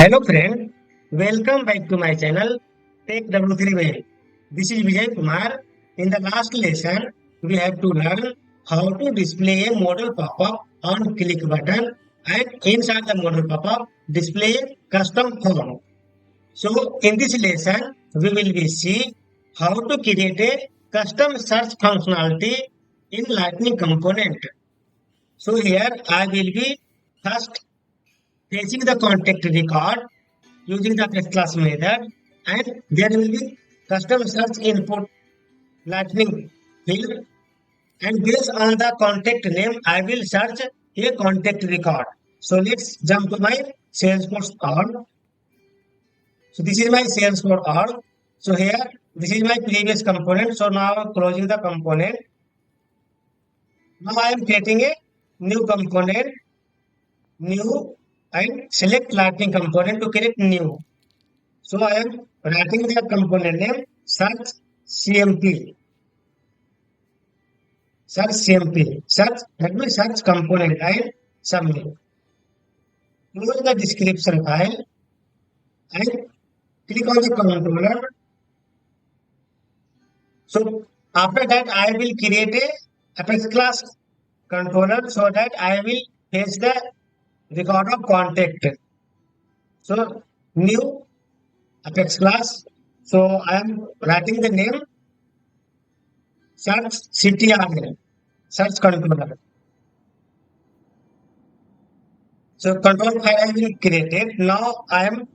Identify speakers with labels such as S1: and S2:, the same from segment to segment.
S1: Hello friend, welcome back to my channel Tech W3 Way. This is Vijay Kumar. In the last lesson, we have to learn how to display a model pop-up on click button and inside the model pop-up display a custom form. So in this lesson, we will be see how to create a custom search functionality in Lightning component. So here I will be first fetching the contact record using the text class method, and there will be custom search input lightning field, and based on the contact name I will search a contact record. So let's jump to my Salesforce org. So this is my Salesforce org. So here this is my previous component. So now I'm closing the component. Now I am creating a new component, new, and select lightning component to create new. So I am writing the component name search CMP. Search CMP. Search, let me search component and submit. Close the description file and click on the controller. So after that I will create a Apex class controller so that I will fetch the record of contact. So new Apex class. So I am writing the name search CTRL, search controller. So control file I will create it. Now I am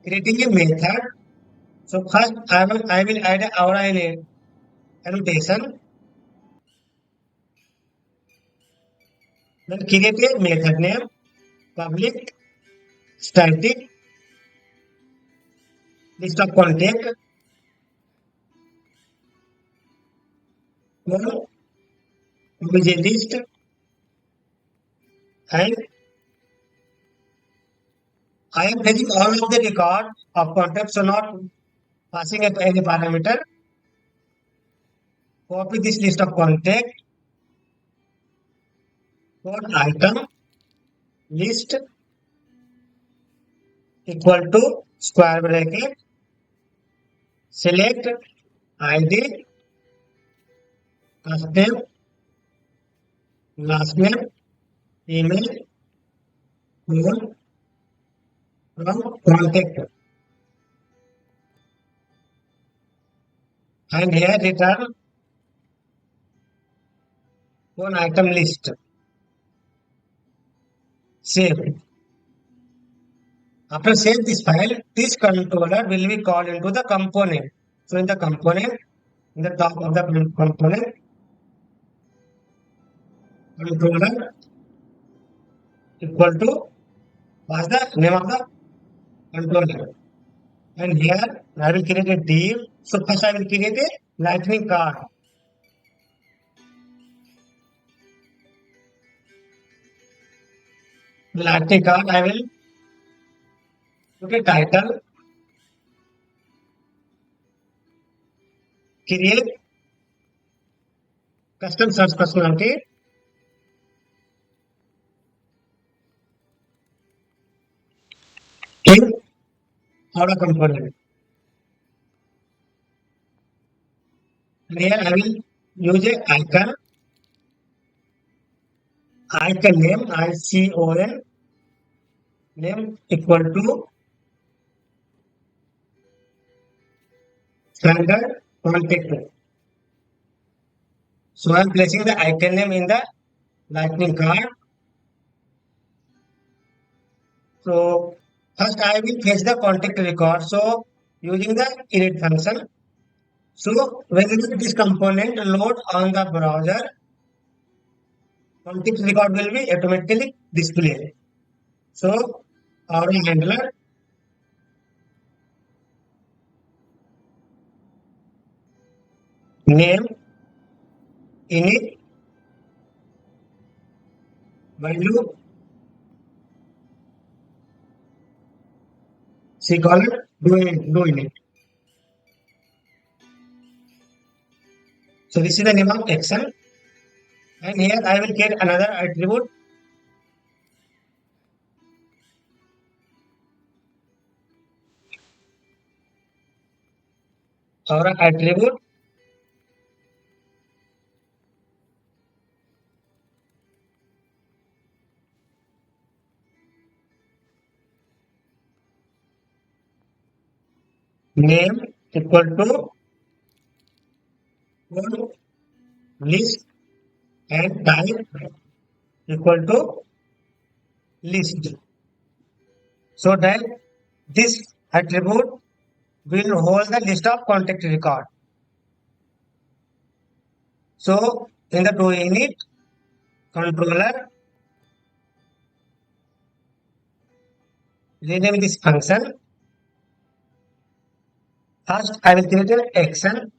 S1: creating a method. So first I will add our annotation. Then create a method name public static list of contact for obj list, and I am fetching all of the record of contact, so not passing up any parameter. Copy this list of contact for item list equal to square bracket select ID first name last name email phone from contact, and here return one item list. Save. After save this file, this controller will be called into the component. So in the component, in the top of the component, controller equal to what's the name of the controller. And here I will create a div. So first I will create a lightning card. Lightning card I will put a title, create custom search functionality, in our component. And here I will use a icon name ICON name equal to standard contact. So I am placing the icon name in the lightning card. So first I will fetch the contact record. So using the init function. So whenever this component load on the browser, contact record will be automatically displayed. So our handler name init value C colon do init. So this is the name of action, and here I will get another attribute or attribute name equal to full list and type equal to list. So that this attribute will hold the list of contact record. So in the doInit controller, rename this function. First, I will create an action.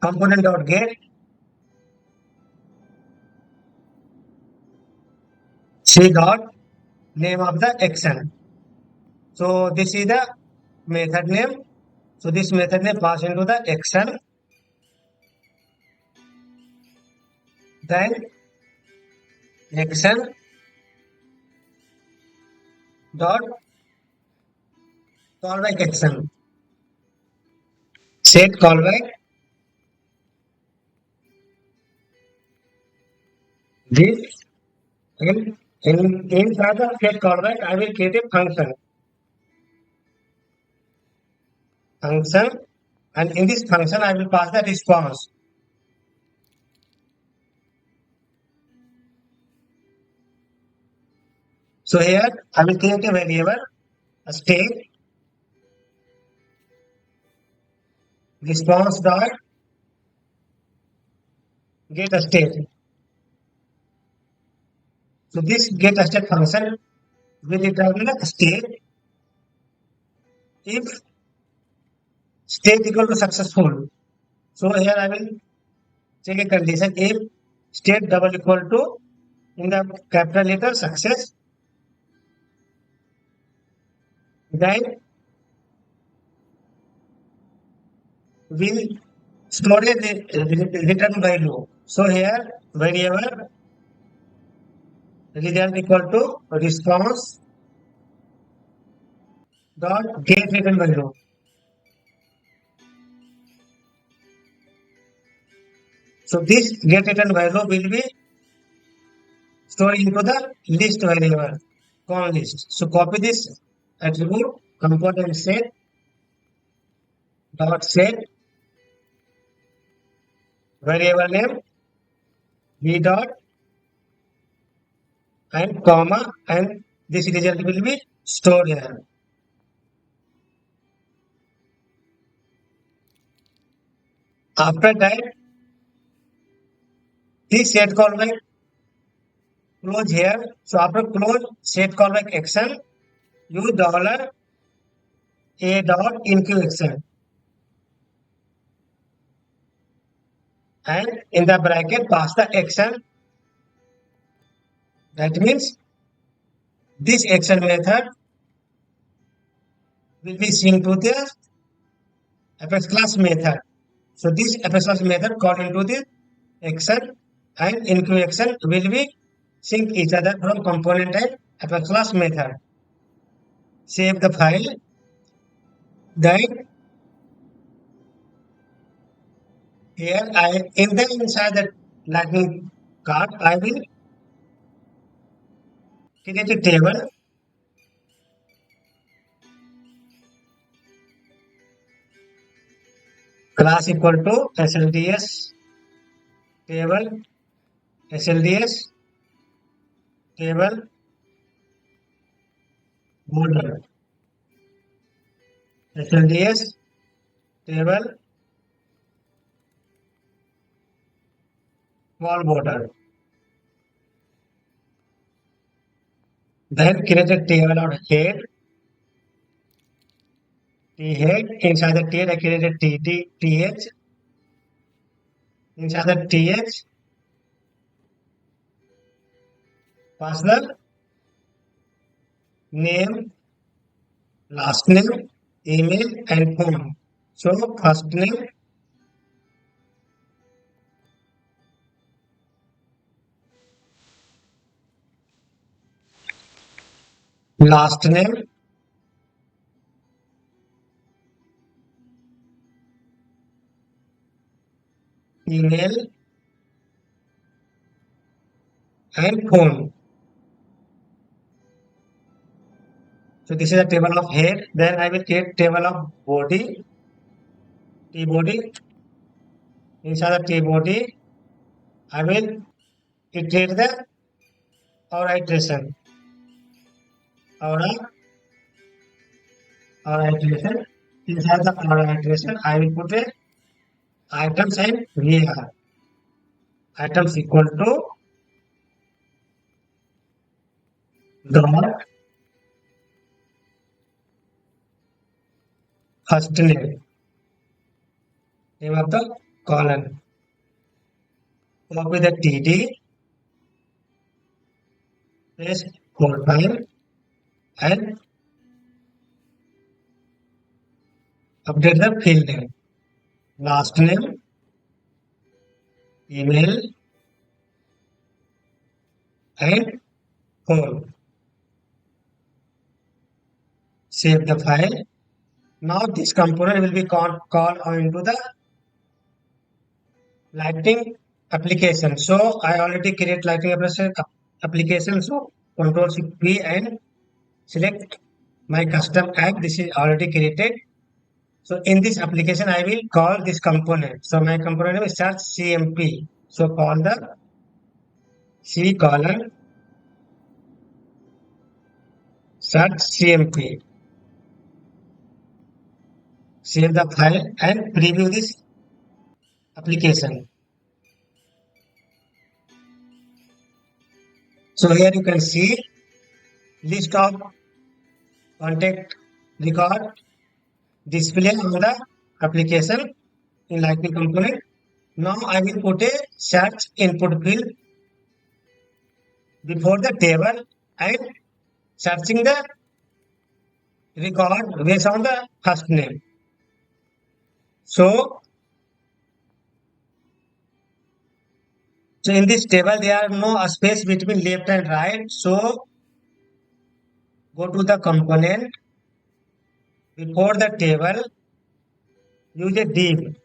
S1: Component.get c dot name of the action. So this is the method name. So this method name pass into the action. Then action dot callback action. Set callback. This in front of get callback, I will create a function. Function, and in this function, I will pass the response. So here, I will create a variable, a state, response dot get a state. So this get a state function will return a state if state equal to successful. So here I will check a condition if state double equal to in the capital letter success, then will store a return value. So here variable result equal to response dot get return value. So this get return value will be stored into the list variable, con list. So copy this attribute component set dot set variable name v dot and comma, and this result will be stored here. After that, this set callback close here. So after close set callback action, use dollar a dot enqueue action, and in the bracket pass the action. That means this action method will be synced to the Apex class method. So this Apex class method called into the action and enqueue action will be sync each other from component and Apex class method. Save the file. Then here inside the lightning card I will create a table. Class equal to SLDS table, SLDS table border, SLDS table wall border. Then create a table of head, T head. Inside the head I created TH. Inside the TH pass the name, last name, email and phone. So first name, last name, email, and phone. So this is a table of head. Then I will create table of body, T body. Inside the T body, I will iterate the aura iteration. Aura, aura iteration. Inside the aura iteration, I will put a items and VAR. Items equal to dot first name of the column. Copy the TD, paste code file, and update the field name. Last name, email, and phone. Save the file. Now this component will be called into the lighting application. So I already create lighting application. So Control Shift P and select my custom app. This is already created. So in this application, I will call this component. So my component name is search CMP. So call the C colon search CMP. Save the file and preview this application. So here you can see list of contact record display on the application in Lightning component. Now I will put a search input field before the table and searching the record based on the first name. So in this table there are no space between left and right. So go to the component before the table, use a div,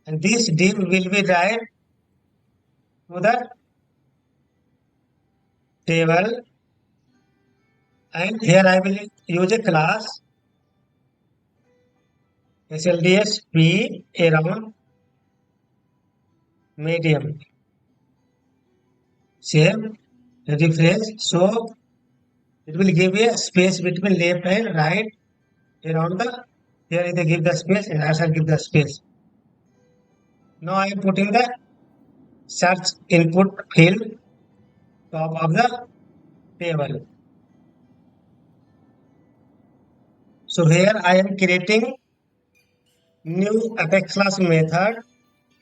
S1: and this div will be right to the table, and here I will use a class SLDS P around medium. Save, refresh. So it will give a space between left and right around the. Here they give the space and I shall give the space. Now I am putting the search input field top of the table. So here I am creating new Apex class method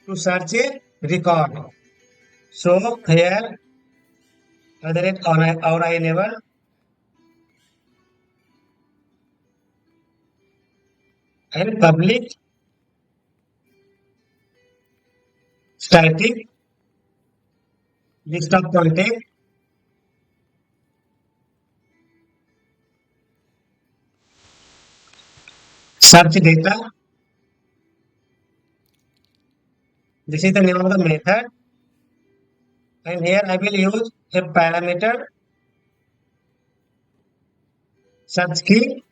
S1: to search a record. So here aura enable and public static list of contact search data. This is the name of the method, and here I will use a parameter search key.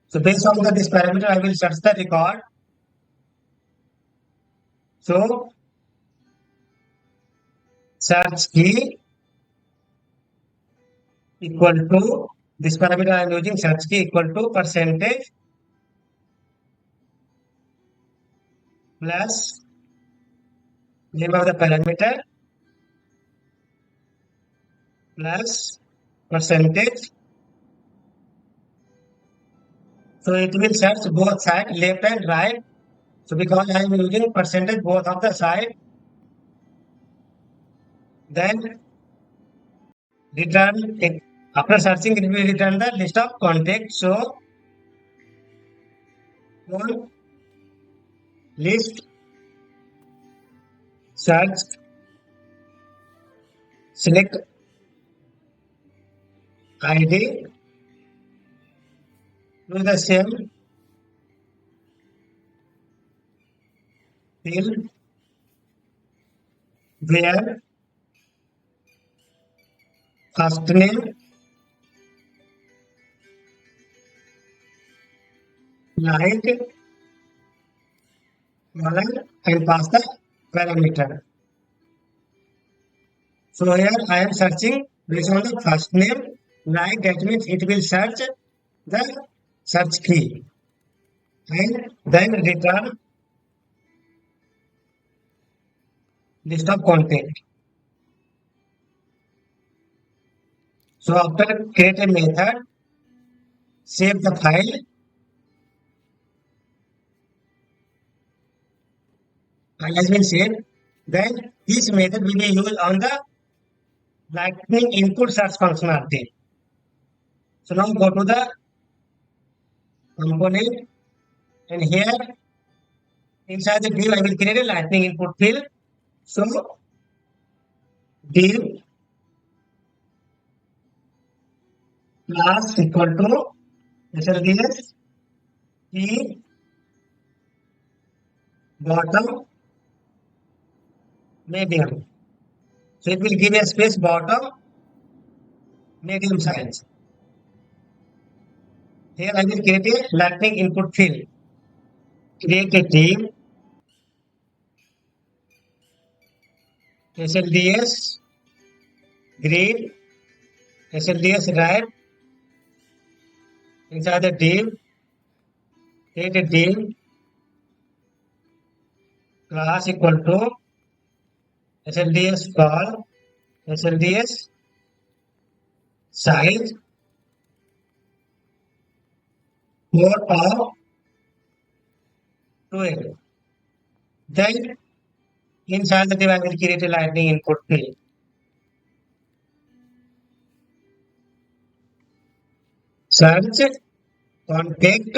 S1: So based on this parameter, I will search the record. So search key equal to this parameter I am using search key equal to percentage plus name of the parameter plus percentage. So it will search both sides, left and right. So because I am using percentage both of the side, then return it. After searching, it will return the list of contacts. So one list search select ID to the same field where first name, like, colon, and pass the parameter. So here I am searching based on the first name, like that means it will search the search key and then return list of content. So after create a method, save the file has been saved. Then this method will be used on the lightning input search functionality. So now go to the component and here inside the div I will create a lightning input field. So div class equal to SLDS key bottom medium. So it will give a space bottom medium size. Here I will create a lightning input field. Create a div SLDS grid SLDS right inside the div. Create a div class equal to SLDS call SLDS size 4 of 12. Then inside the div I will create a lightning input field. Search contact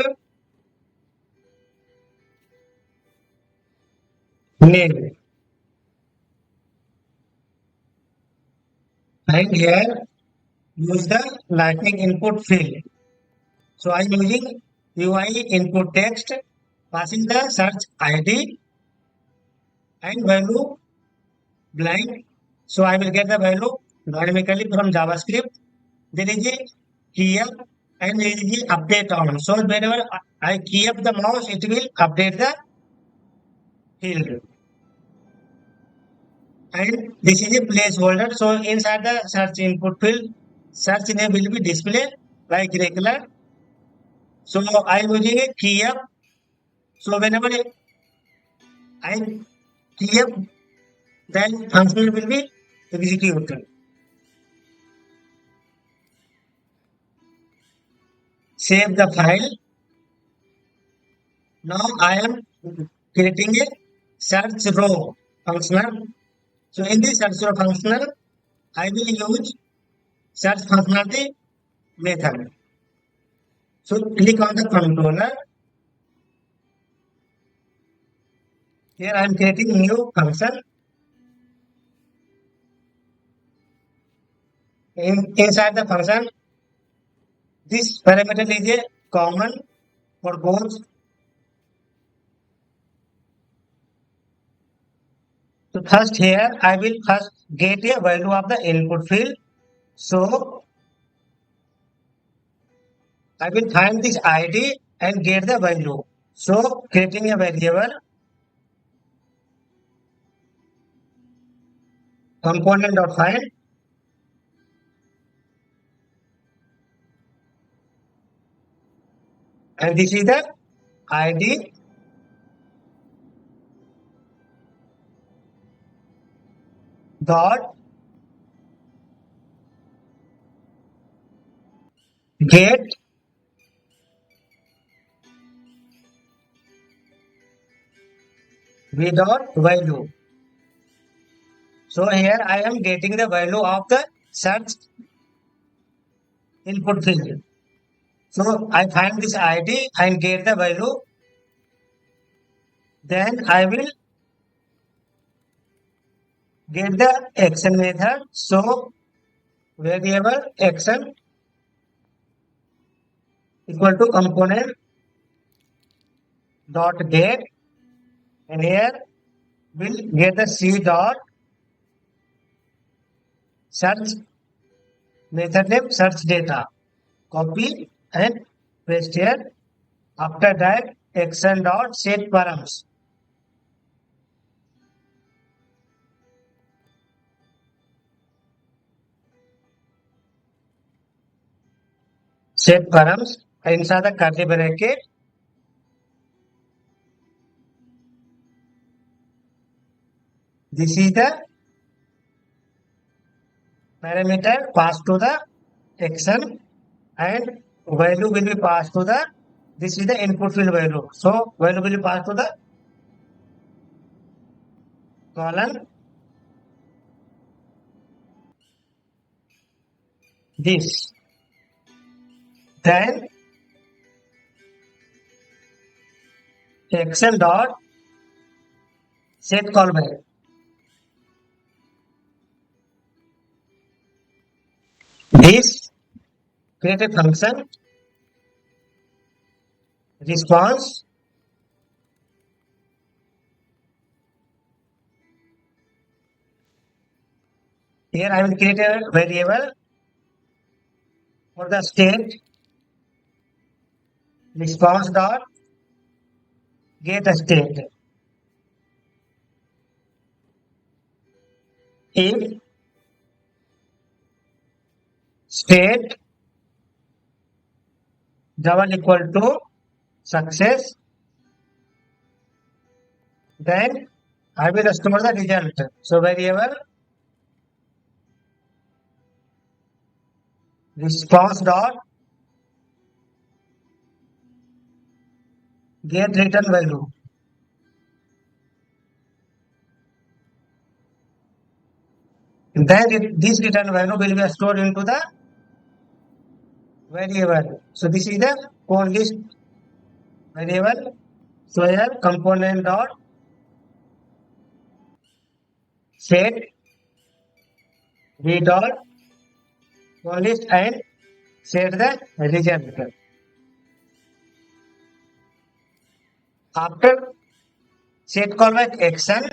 S1: name and here use the lightning input field. So I am using UI input text passing the search ID and value blank. So I will get the value dynamically from JavaScript. There is a key up and there is a update on. So whenever I key up the mouse, it will update the field. And this is a placeholder. So inside the search input field, search name will be displayed like regular. So I am using a key up. So whenever I key up, then function will be executed. Save the file. Now I am creating a search row functional. So in this search row functional, I will use search functionality method. So click on the controller. Here I am creating new function. Inside the function, this parameter is a common for both. So first here I will first get a value of the input field. So I will find this ID and get the value. So creating a variable component of find and this is the ID dot get v dot value. So here I am getting the value of the search input field. So I find this ID and get the value. Then I will get the action method. So variable action equal to component dot get, and here we'll get the C dot search method name search data. Copy and paste here. After that, action dot set params. Set params inside the curly bracket. This is the parameter passed to the action, and value will be passed to the, this is the input field value. So value will be passed to the column this. Then action dot set callback. This create a function response here. I will create a variable for the state response dot get state. If state double equal to success, then I will store the result. So variable response dot get return value. Then this return value will be stored into the variable. So this is the code list variable. So here component dot set v dot code list and set the result. After set callback action,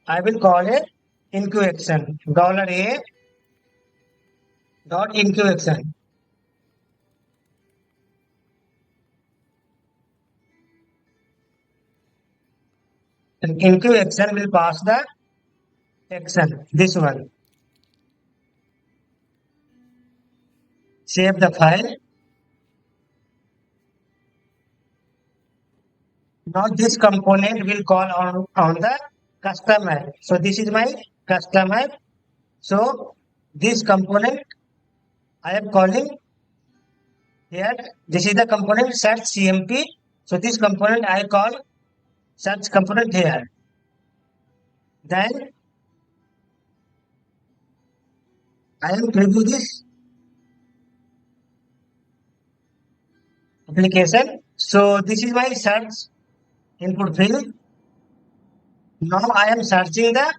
S1: I will call a enqueue action $a dot enqueue action. And enqueue action will pass the action, this one. Save the file. Now this component will call on the custom app. So this is my custom app. So this component I am calling here. This is the component search CMP. So this component I call search component here. Then I will preview this application. So this is my search input field. Now I am searching the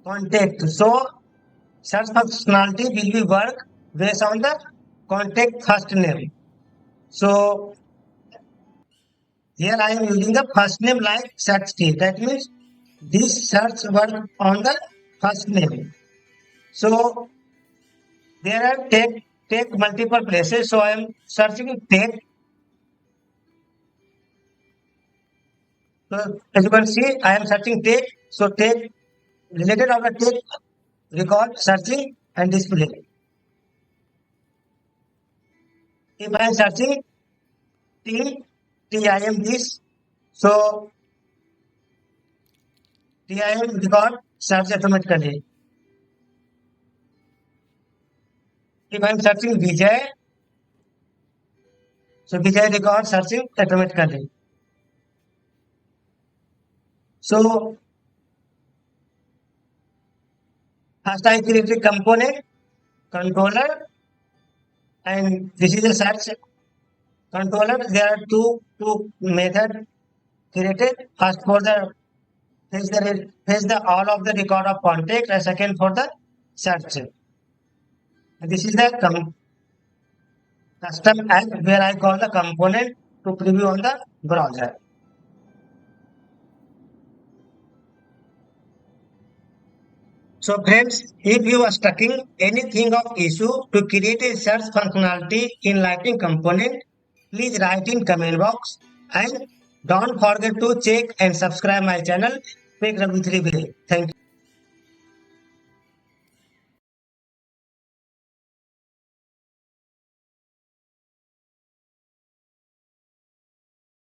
S1: contact. So search functionality will be work based on the contact first name. So here I am using the first name like search key. That means this search work on the first name. So there are take multiple places. So I am searching take. So as you can see, I am searching take. So take related of the take record searching and display. If I am searching TIM this, so TIM record search automatically. If I am searching Vijay, so Vijay record searching automatically. So first I create a component controller, and this is a search controller. There are two methods created. First for the fetch the all of the record of contact, and second for the search. And this is the custom app where I call the component to preview on the browser. So friends, if you are stuck in anything of issue to create a search functionality in Lightning component, please write in comment box and don't forget to check and subscribe my channel, Tech W3 Vijay. Thank you.